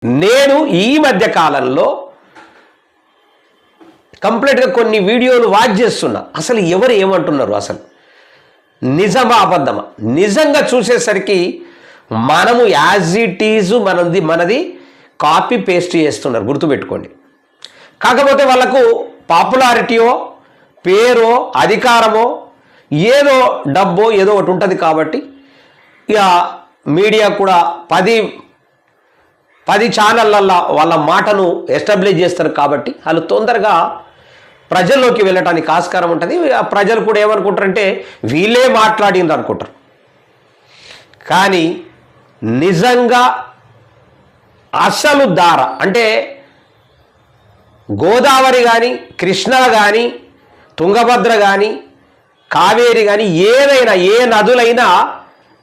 నేను ఈ మధ్య కాలంలో కంప్లీట్గా కొన్ని వీడియోలు వాచ్ చేస్తున్నా. అసలు ఎవరు ఏమంటున్నారు, అసలు నిజమా అబద్ధమా? నిజంగా చూసేసరికి మనము యాజ్ ఇట్ ఈజ్ మనది కాపీ పేస్ట్ చేస్తున్నారు, గుర్తుపెట్టుకోండి. కాకపోతే వాళ్ళకు పాపులారిటీయో పేరో అధికారమో ఏదో డబ్బో ఏదో ఒకటి ఉంటుంది కాబట్టి ఇక మీడియా కూడా 10 ఛానళ్ళల్లో వాళ్ళ మాటను ఎస్టాబ్లిష్ చేస్తారు కాబట్టి వాళ్ళు తొందరగా ప్రజల్లోకి వెళ్ళటానికి ఆస్కారం ఉంటుంది. ప్రజలు కూడా ఏమనుకుంటారంటే వీళ్ళే మాట్లాడింది అనుకుంటారు. కానీ నిజంగా అసలు దార అంటే గోదావరి కానీ కృష్ణా కానీ తుంగభద్ర కానీ కావేరి కానీ ఏదైనా ఏ నదులైనా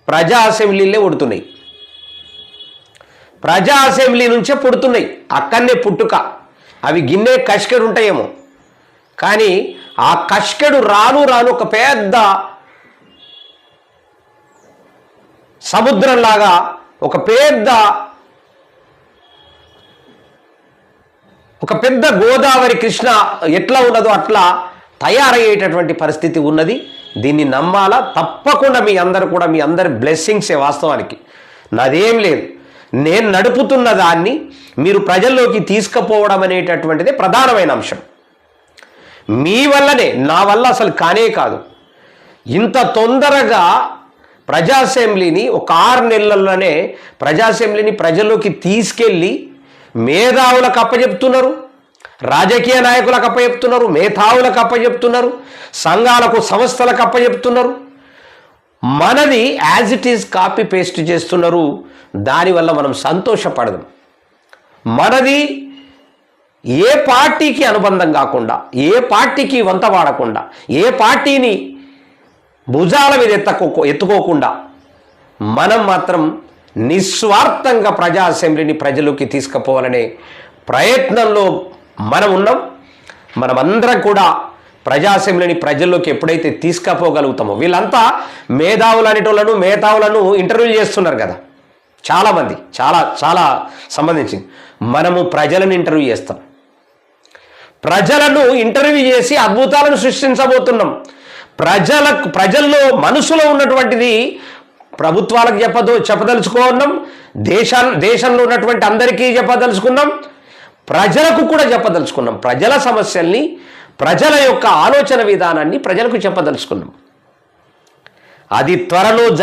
ప్రజా అసెంబ్లీలే ఉడుతున్నాయి, ప్రజా అసెంబ్లీ నుంచే పుడుతున్నాయి. అక్కడనే పుట్టుక. అవి గిన్నె కష్కెడు ఉంటాయేమో, కానీ ఆ కష్కెడు రాను ఒక పెద్ద సముద్రంలాగా ఒక పెద్ద గోదావరి కృష్ణ ఎట్లా ఉన్నదో అట్లా తయారయ్యేటటువంటి పరిస్థితి ఉన్నది. దీన్ని నమ్మాలా? తప్పకుండా మీ అందరి బ్లెస్సింగ్సే. వాస్తవానికి నాదేం లేదు, నేను నడుపుతున్న దాన్ని మీరు ప్రజల్లోకి తీసుకుపోవడం అనేటటువంటిది ప్రధానమైన అంశం. మీ వల్లనే, నా వల్ల అసలు కానే కాదు. ఇంత తొందరగా ప్రజా అసెంబ్లీని ఒక 6 నెలల్లోనే ప్రజా అసెంబ్లీని ప్రజల్లోకి తీసుకెళ్ళి మేధావులకు అప్పచెప్తున్నారు, రాజకీయ నాయకులకు అప్పచెప్తున్నారు, మేధావులకు అప్పచెప్తున్నారు, సంఘాలకు సంస్థలకు అప్పచెప్తున్నారు. మనది as it is copy paste చేస్తున్నారు. దానివల్ల మనం సంతోషపడదాం. మనది ఏ పార్టీకి అనుబంధం కాకుండా, ఏ పార్టీకి వంత వాడకుండా, ఏ పార్టీని భుజాల మీద ఎత్తుకోకుండా మనం మాత్రం నిస్వార్థంగా ప్రజా అసెంబ్లీని ప్రజలోకి తీసుకుపోవాలనే ప్రయత్నంలో మనం ఉన్నాం. మనమందరం కూడా ప్రజా అసెంబ్లీని ప్రజల్లోకి ఎప్పుడైతే తీసుకుపోగలుగుతామో, వీళ్ళంతా మేధావులను ఇంటర్వ్యూ చేస్తున్నారు కదా చాలామంది, చాలా సంబంధించి మనము ప్రజలను ఇంటర్వ్యూ చేస్తాం. ప్రజలను ఇంటర్వ్యూ చేసి అద్భుతాలను సృష్టించబోతున్నాం. ప్రజల్లో మనసులో ఉన్నటువంటిది ప్రభుత్వాలకు చెప్పదలుచుకున్నాం, దేశంలో ఉన్నటువంటి అందరికీ చెప్పదలుచుకున్నాం, ప్రజలకు కూడా చెప్పదలుచుకున్నాం. ప్రజల సమస్యల్ని, ప్రజల యొక్క ఆలోచన విధానాన్ని ప్రజలకు చెప్పదలుచుకున్నాం. అది త్వరలో